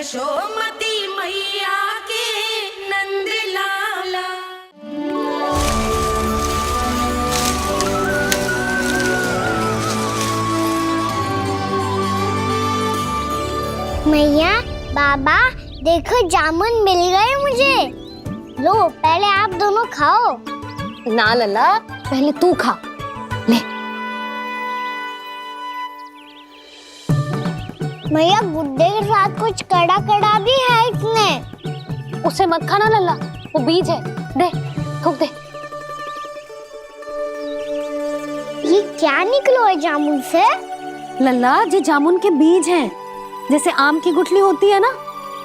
यशोमती मैया के नंद लाला। मैया, बाबा, देखो जामुन मिल गए मुझे। लो, पहले आप दोनों खाओ। ना लल्ला, पहले तू खा ले। मैया, गुड्डे के साथ कुछ कड़ा कड़ा भी है इसमें। उसे मत खाना लल्ला, वो बीज है। दे, थूक दे। ये क्या निकलो है जामुन से? लल्ला, ये जामुन के बीज हैं। जैसे आम की गुठली होती है ना,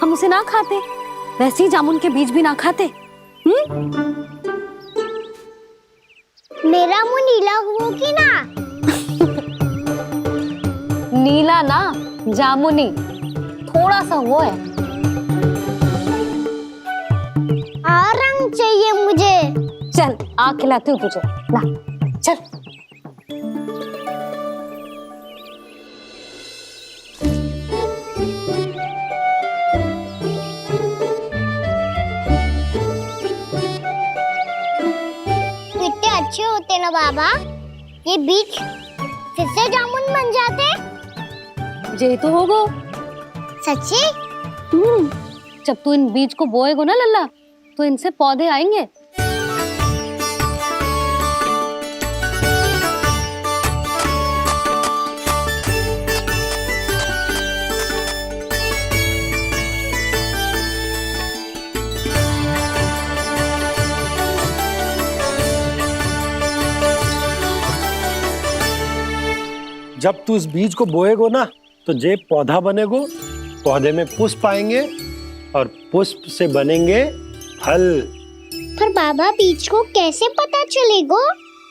हम उसे ना खाते, वैसे ही जामुन के बीज भी ना खाते। मेरा मुंह नीला हुआ कि ना? नीला ना, जामुनी, थोड़ा सा वो है। रंग चाहिए मुझे। चल, आ खिलाती हूँ तुझे, ला चल। कितने अच्छे होते ना बाबा, ये बीज फिर से जामुन बन जाते। ये तो होगा सच्ची? जब तू इन बीज को बोएगा ना लल्ला, तो इनसे पौधे आएंगे। जब तू इस बीज को बोएगो ना, तो जे पौधा बनेगो, पौधे में पुष्प आएंगे और पुष्प से बनेंगे फल। पर बाबा, बीज को कैसे पता चलेगा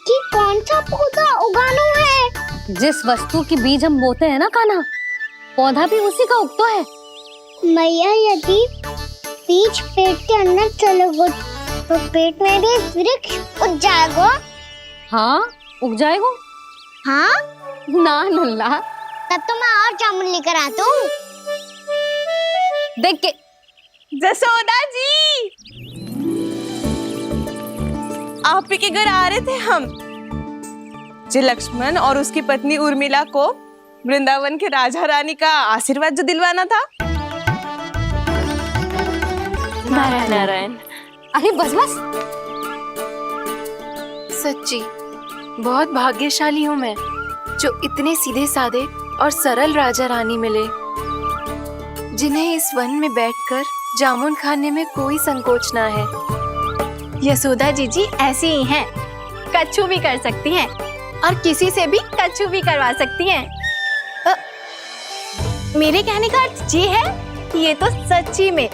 कि कौन सा पौधा उगाना है? जिस वस्तु की बीज हम बोते हैं ना कान्हा, पौधा भी उसी का उगता है। मैया, यदि बीज पेट के अंदर चलेगा तो पेट में भी वृक्ष उग जाएगा। हाँ, उग जाएगा। हाँ? ना लल्ला, तब तो मैं और जामुन लेकर आता हूँ। देख के। जसोदा जी, आप ही के घर आ रहे थे हम। जो लक्ष्मण और उसकी पत्नी उर्मिला को वृंदावन के राजा रानी का आशीर्वाद जो दिलवाना था। नारायण नारायण। अरे बस बस। सच्ची बहुत भाग्यशाली हूँ मैं, जो इतने सीधे साधे और सरल राजा रानी मिले, जिन्हें इस वन में बैठकर जामुन खाने में कोई संकोच ना है। यशोदा जीजी ऐसी ही हैं, कच्छू भी कर सकती हैं और किसी से भी कच्छू भी करवा सकती हैं। मेरे कहने का अर्थ ये है कि ये तो सच्ची में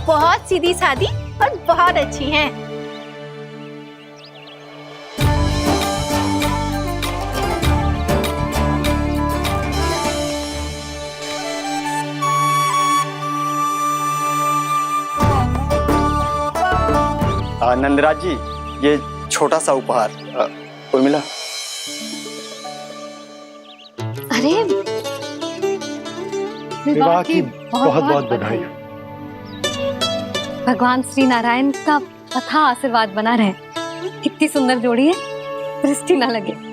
बहुत सीधी सादी और बहुत अच्छी हैं। नंदराज जी, ये छोटा सा उपहार। उर्मिला। अरे विवाह की बहुत बहुत बधाई। भगवान श्री नारायण का अथाह आशीर्वाद बना रहे। कितनी सुंदर जोड़ी है, दृष्टि ना लगे।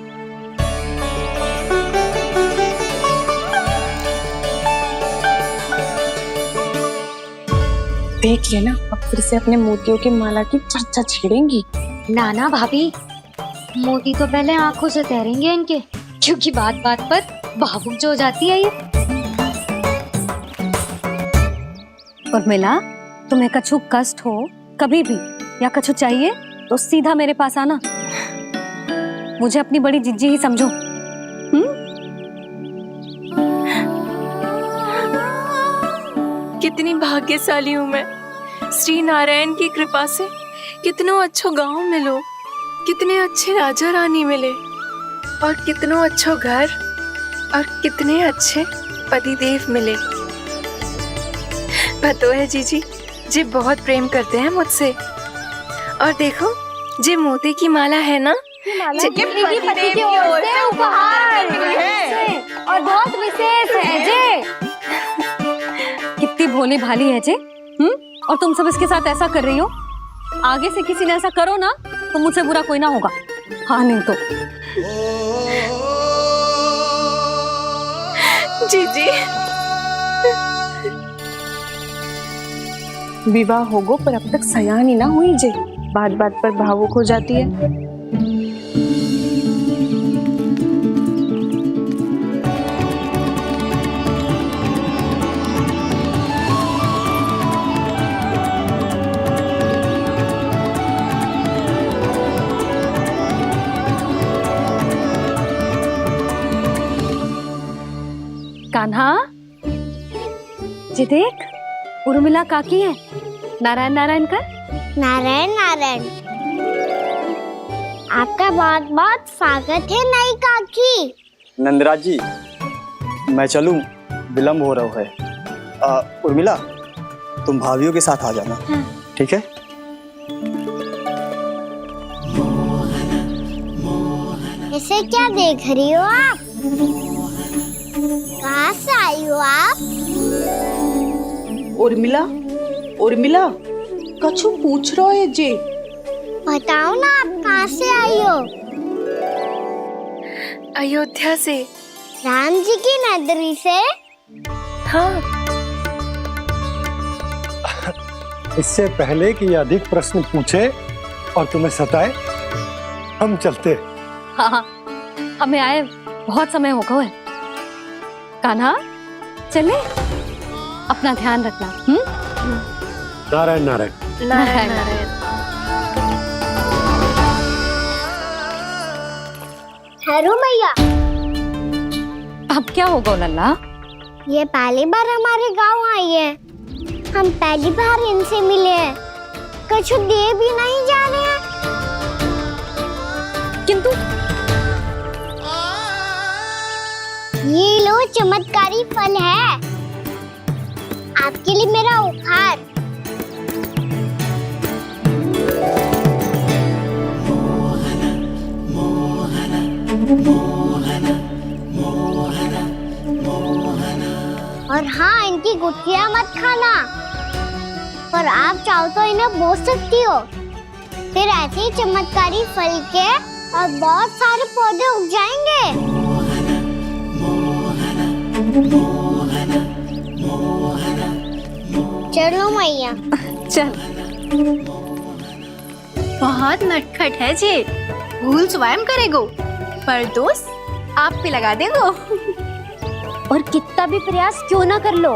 देख लेना, अब फिर से अपने मोतियों की माला की चर्चा छेड़ेंगी। नाना भाभी, मोती तो पहले आंखों से तैरेंगे इनके, क्योंकि बात बात पर भावुक जो हो जाती है ये। उर्मिला, तुम्हें कछु कष्ट हो कभी भी या कछु चाहिए तो सीधा मेरे पास आना। मुझे अपनी बड़ी जिज्जी ही समझो। कितनी भाग्यशाली हूँ मैं, श्री नारायण की कृपा से कितनों अच्छो गांव मिलो, कितने अच्छे राजा रानी मिले, और कितनों अच्छो घर और कितने अच्छे पतिदेव मिले। पतो है जीजी, जी बहुत प्रेम करते हैं मुझसे। और देखो, जी मोती की माला है ना, पति की ओर से उपहार है और बहुत विशेष है जे। कितनी भोली भाली है जे। और तुम सब इसके साथ ऐसा कर रही हो। आगे से किसी ने ऐसा करो ना तो मुझसे बुरा कोई ना होगा। हाँ नहीं तो। जीजी विवाह होगो पर अब तक सयान ही ना हुई जे, बात बात पर भावुक हो जाती है। कान्हा जी देख, उर्मिला काकी है। नारायण नारायण कर। नारायण नारायण। आपका बहुत बहुत स्वागत है नई काकी। नंदराज जी, मैं चलूं, विलम्ब हो रहा है। उर्मिला, तुम भाभियों के साथ आ जाना। ठीक है? इसे क्या देख रही हो आप? कहाँ से आई हो आप? उर्मिला, उर्मिला, कछु पूछ रहा है जे। बताओ ना आप कहाँ से आई हो? अयोध्या से। राम जी की नगरी से? हाँ। इससे पहले कि ये अधिक प्रश्न पूछे और तुम्हें सताए, हम चलते। हाँ, हमें आए बहुत समय हो गया है। कान्हा चले, अपना ध्यान रखना। नारायण नारायण। नारायण नारायण। ठहरो मैया। अब क्या होगा लल्ला? ये पहली बार हमारे गांव आई है। हम पहली बार इनसे मिले हैं। कछु दे भी नहीं जा रहे हैं। किंतु ये लो, चमत्कारी फल है आपके लिए मेरा उपहार। और हाँ, इनकी गुठलियां मत खाना। पर आप चाहो तो इन्हें बोल सकती हो। फिर ऐसे ही चमत्कारी फल के और बहुत सारे पौधे उग जाएंगे। चलो मैया। चल। बहुत नटखट है जी, भूल स्वयं करेगो पर दोस्त आप पे लगा देगो। और कितना भी प्रयास क्यों ना कर लो,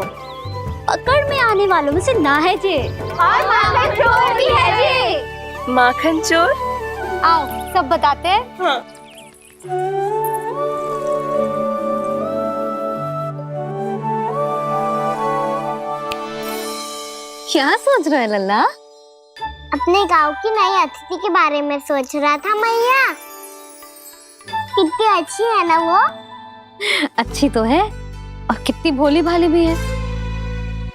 पकड़ में आने वालों में से ना है जी। और माखन चोर भी है जी। माखन चोर? आओ सब बताते हैं। हाँ। क्या सोच रहे हैं लल्ला? अपने गांव की नई अतिथि के बारे में सोच रहा था मैया। कितनी अच्छी है ना वो? अच्छी तो है और कितनी भोली भाली भी है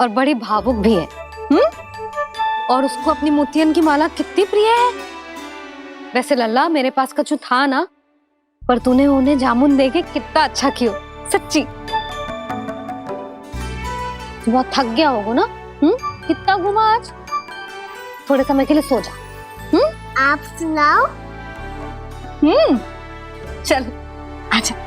और बड़ी भावुक भी है। और उसको अपनी मोतियन की माला कितनी प्रिय है। वैसे लल्ला, मेरे पास कछु था ना, पर तूने उन्हें जामुन देके कितना अच्छा किया। सच्ची तू बहुत थक गया होगा ना। कितना घुमा आज। थोड़े समय के लिए सो जा। आप सुनाओ। चल आजा।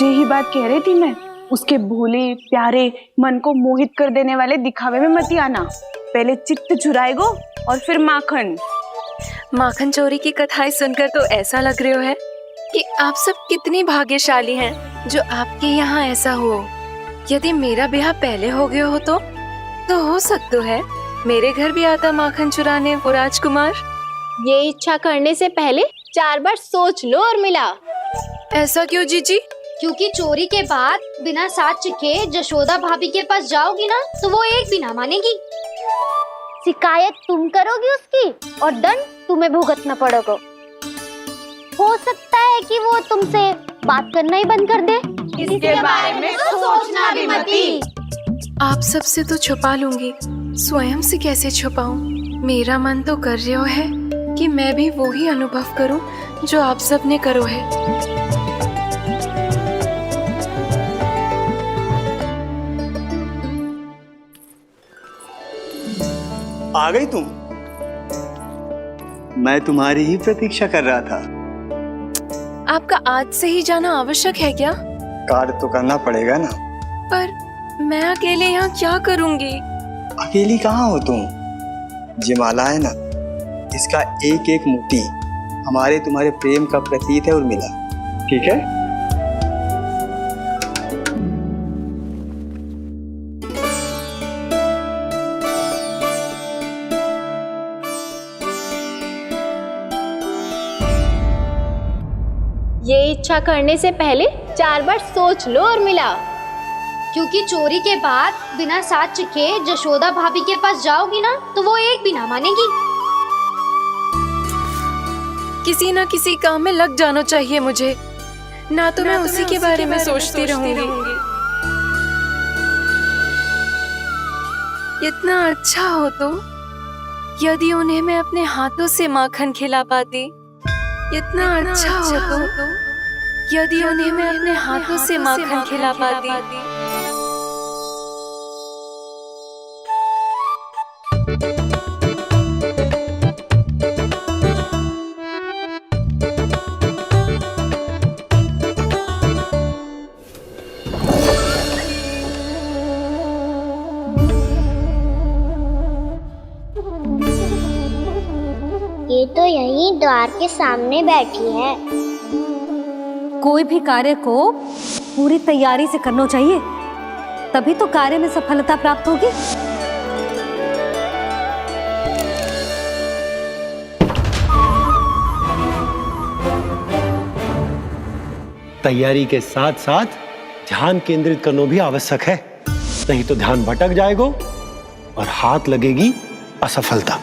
यही बात कह रही थी मैं। उसके भोले प्यारे मन को मोहित कर देने वाले दिखावे में मत आना। पहले चित्त चुराएगो और फिर माखन। माखन चोरी की कथाएं सुनकर तो ऐसा लग रहा है कि आप सब कितनी भाग्यशाली हैं जो आपके यहाँ ऐसा हो। यदि मेरा ब्याह पहले हो गया हो तो हो सकता है मेरे घर भी आता माखन चुराने वो राजकुमार। ये इच्छा करने से पहले 4 बार सोच लो उर्मिला। ऐसा क्यों जीजी? क्योंकि चोरी के बाद बिना साथ के जशोदा भाभी के पास जाओगी ना तो वो एक भी ना मानेगी। शिकायत तुम करोगी उसकी और दंड तुम्हें भुगतना पड़ेगा। हो सकता है कि वो तुमसे बात करना ही बंद कर दे। इसके बारे में तो सोचना भी मती। आप सबसे तो छुपा लूंगी, स्वयं से कैसे छुपाऊं? मेरा मन तो कर रहा है कि मैं भी वो ही अनुभव करूं जो आप सब ने करो है। आ गई तुम? मैं तुम्हारी ही प्रतीक्षा कर रहा था। आपका आज से ही जाना आवश्यक है क्या? कार्य तो करना पड़ेगा ना। पर मैं अकेले यहाँ क्या करूंगी? अकेली कहाँ हो तुम? ये माला है ना, इसका एक एक मोती हमारे तुम्हारे प्रेम का प्रतीक है उर्मिला, ठीक है? ये इच्छा करने से पहले 4 बार सोच लो उर्मिला। क्योंकि चोरी के बाद बिना साथ चिखे जशोदा भाभी के पास जाओगी ना तो वो एक भी ना मानेगी। किसी ना किसी काम में लग जाना चाहिए मुझे, ना तो मैं उसी के बारे में सोचती रहूंगी। इतना अच्छा हो तो यदि उन्हें मैं अपने हाथों से माखन खिला पाती। इतना अच्छा हो तो यदि उन्हें मैं अपने हाथों से माखन खिला पाती। ये तो यहीं द्वार के सामने बैठी है। कोई भी कार्य को पूरी तैयारी से करना चाहिए, तभी तो कार्य में सफलता प्राप्त होगी। तैयारी के साथ साथ ध्यान केंद्रित करना भी आवश्यक है, नहीं तो ध्यान भटक जाएगा और हाथ लगेगी असफलता।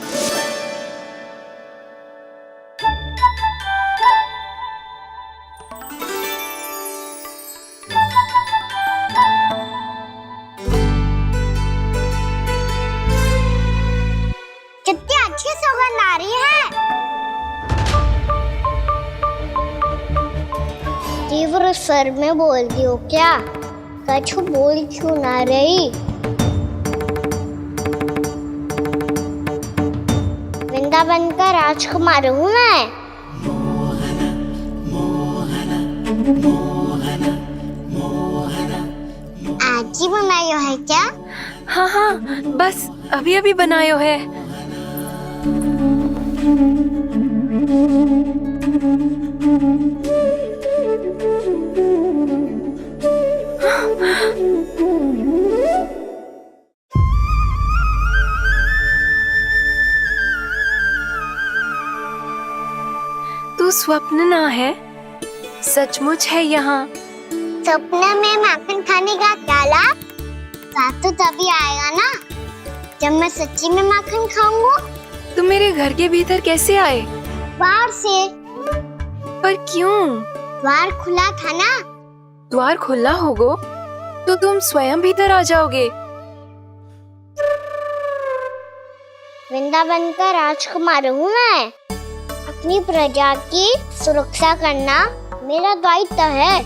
कितनी अच्छी सुगंध आ रही है। तीव्र स्वर में बोलती हो क्या? कछु बोल क्यों ना रही? वृंदावन का राजकुमार हूँ मैं। आज ही बनायो है क्या? हाँ हाँ, बस अभी अभी बनायो है। तू स्वप्न ना है, सचमुच है यहाँ। सपने में माखन खाने का क्या लाभ? स्वाद तो तभी आएगा ना जब मैं सच्ची में माखन खाऊंगा। तुम मेरे घर के भीतर कैसे आए? बाहर से। पर क्यों? द्वार खुला था ना। द्वार खुला होगा तो तुम स्वयं भीतर आ जाओगे। वृंदावन का राजकुमार हूँ मैं। अपनी प्रजा की सुरक्षा करना मेरा दायित्व है।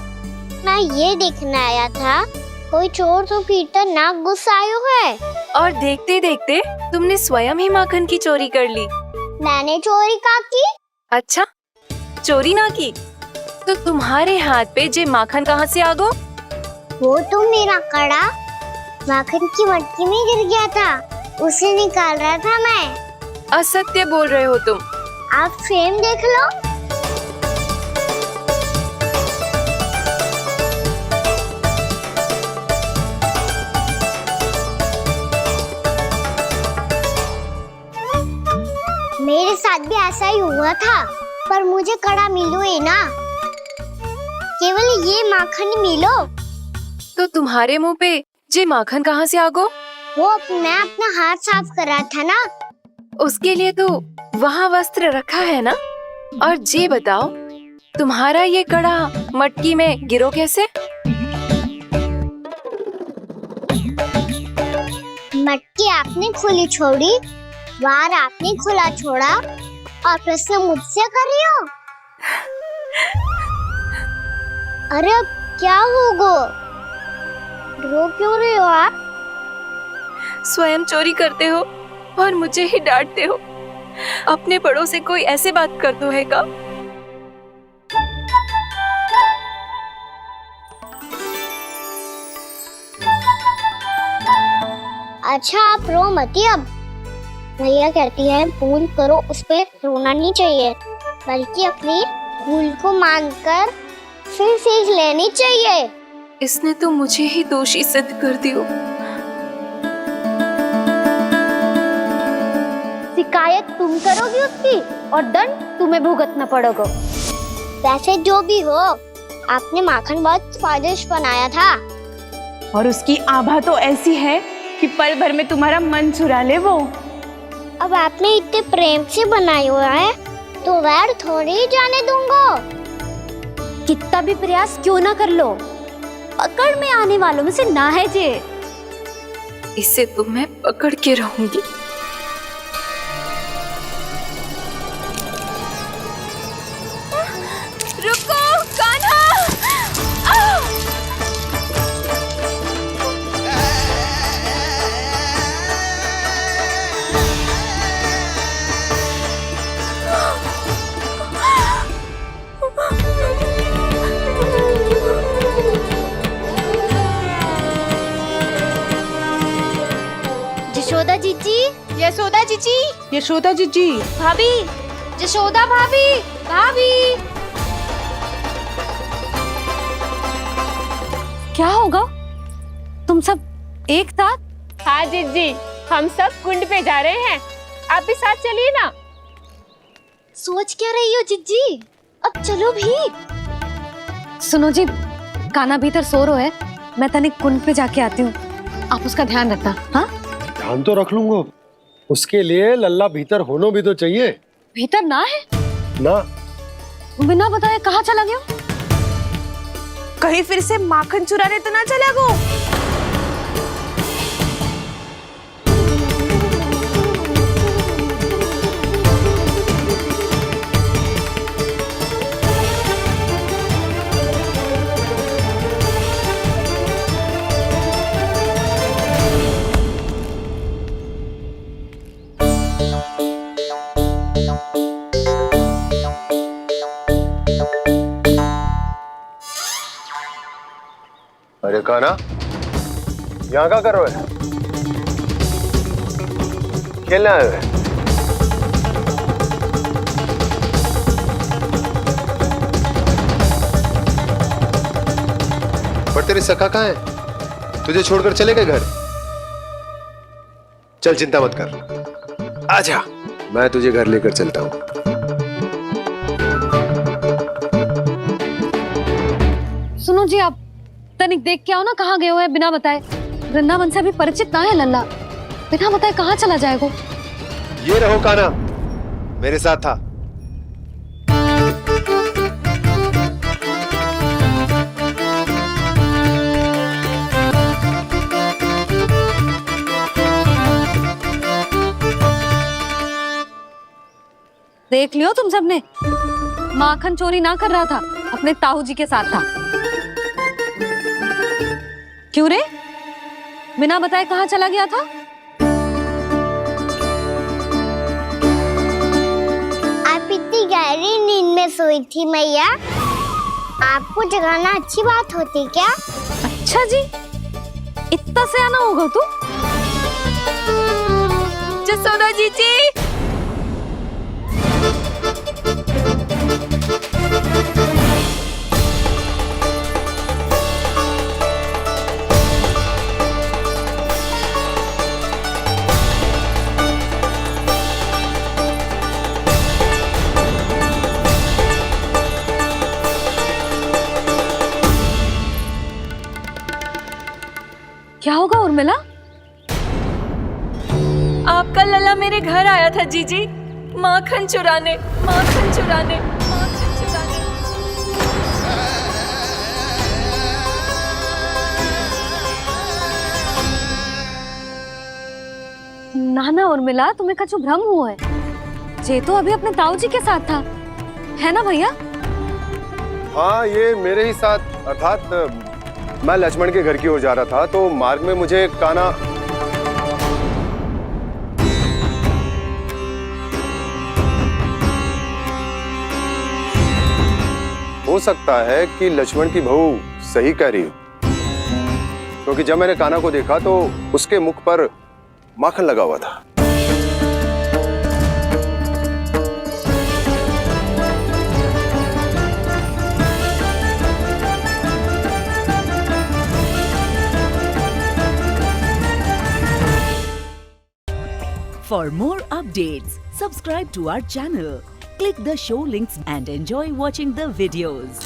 मैं ये देखने आया था कोई चोर तो भीतर ना घुस आयो है। और देखते देखते तुमने स्वयं ही माखन की चोरी कर ली। मैंने चोरी का की? अच्छा, चोरी ना की तो तुम्हारे हाथ पे जे माखन कहाँ से आ गो? वो तो मेरा कड़ा माखन की मटकी में गिर गया था, उसे निकाल रहा था मैं। असत्य बोल रहे हो तुम। आप फ्रेम देख लो। मेरे साथ भी ऐसा ही हुआ था, पर मुझे कड़ा मिलो ही ना, केवल ये माखन मिलो। तो तुम्हारे मुंह पे जे माखन कहाँ से आ गो? वो मैं अपना हाथ साफ कर रहा था ना। उसके लिए तो वहाँ वस्त्र रखा है ना। और जे बताओ, तुम्हारा ये कड़ा मटकी में गिरो कैसे? मटकी आपने खुली छोड़ी, वार आपने खुला छोड़ा और प्रश्न मुझसे कर रही हो। अरे अब क्या होगा? रो क्यों रहे हो आप? स्वयं चोरी करते हो और मुझे ही डांटते हो। अपने बड़ों से कोई ऐसे बात कर दो है का? अच्छा आप रो मती अब। भैया कहती है भूल करो, उस पे रोना नहीं चाहिए, बल्कि अपनी भूल को मानकर फिर सीख लेनी चाहिए। इसने तो मुझे ही दोषी सिद्ध कर दियो। शिकायत तुम करोगी उसकी और दंड तुम्हें भुगतना पड़ेगा। वैसे जो भी हो, आपने माखन बहुत स्वादिष्ट बनाया था। और उसकी आभा तो ऐसी है कि पल भर में तुम्हारा मन चुरा ले वो। अब आपने इतने प्रेम से बनाया हुआ है तो वैर थोड़ी ही जाने दूंगा। कितना भी प्रयास क्यों ना कर लो, पकड़ में आने वालों में से ना है जे। इसे तो मैं पकड़ के रहूंगी। रुको कान्हा! यशोदा जीजी, यशोदा जीजी, यशोदा जीजी, भाभी, यशोदा भाभी, भाभी। क्या होगा? तुम सब एक साथ? हाँ जीजी, हम सब कुंड पे जा रहे हैं, आप भी साथ चलिए ना। सोच क्या रही हो जीजी? अब चलो भी। सुनो जी, कान्हा भीतर सो रहा है, मैं तनिक कुंड पे जाके आती हूँ, आप उसका ध्यान रखना। हाँ, ध्यान तो रख लूंगा, उसके लिए लल्ला भीतर होना भी तो चाहिए। भीतर ना है? ना, बिना बताए कहाँ चला गया? कहीं फिर से माखन चुराने तो ना चला गो। अरे कान्हा, यहाँ क्या कर रहे हो? खेलने आए हुए? पर तेरे सखा कहाँ है? तुझे छोड़कर चले गए घर? चल चिंता मत कर, आजा, मैं तुझे घर लेकर चलता हूँ। सुनो जी, आप तनिक देख के आओ ना कहाँ गए हुए बिना बताए। वृंदावन से अभी परिचित ना है लल्ला, बिना बताए कहाँ चला जाएगा? ये रहो कान्हा, मेरे साथ था। देख लियो तुम सबने, माखन चोरी ना कर रहा था, अपने ताऊ जी के साथ था। क्यों रे, बिना बताए कहाँ चला गया था? आप इतनी गहरी नींद में सोई थी मैया, आपको जगाना अच्छी बात होती क्या? अच्छा जी, इतना सयाना होगा तू? जसोदा जीजी, क्या होगा उर्मिला? आपका लल्ला मेरे घर आया था जीजी, माखन चुराने, माखन चुराने, माखन चुराने। उर्मिला, तुम्हें कछु भ्रम हुआ है। जे तो अभी अपने ताऊ जी के साथ था, है ना भैया? हाँ, ये मेरे ही साथ, अर्थात मैं लक्ष्मण के घर की ओर जा रहा था तो मार्ग में मुझे कान्हा। हो सकता है कि लक्ष्मण की बहू सही कह रही हो, क्योंकि जब मैंने कान्हा को देखा तो उसके मुख पर माखन लगा हुआ था। For more updates, subscribe to our channel, click the show links and enjoy watching the videos.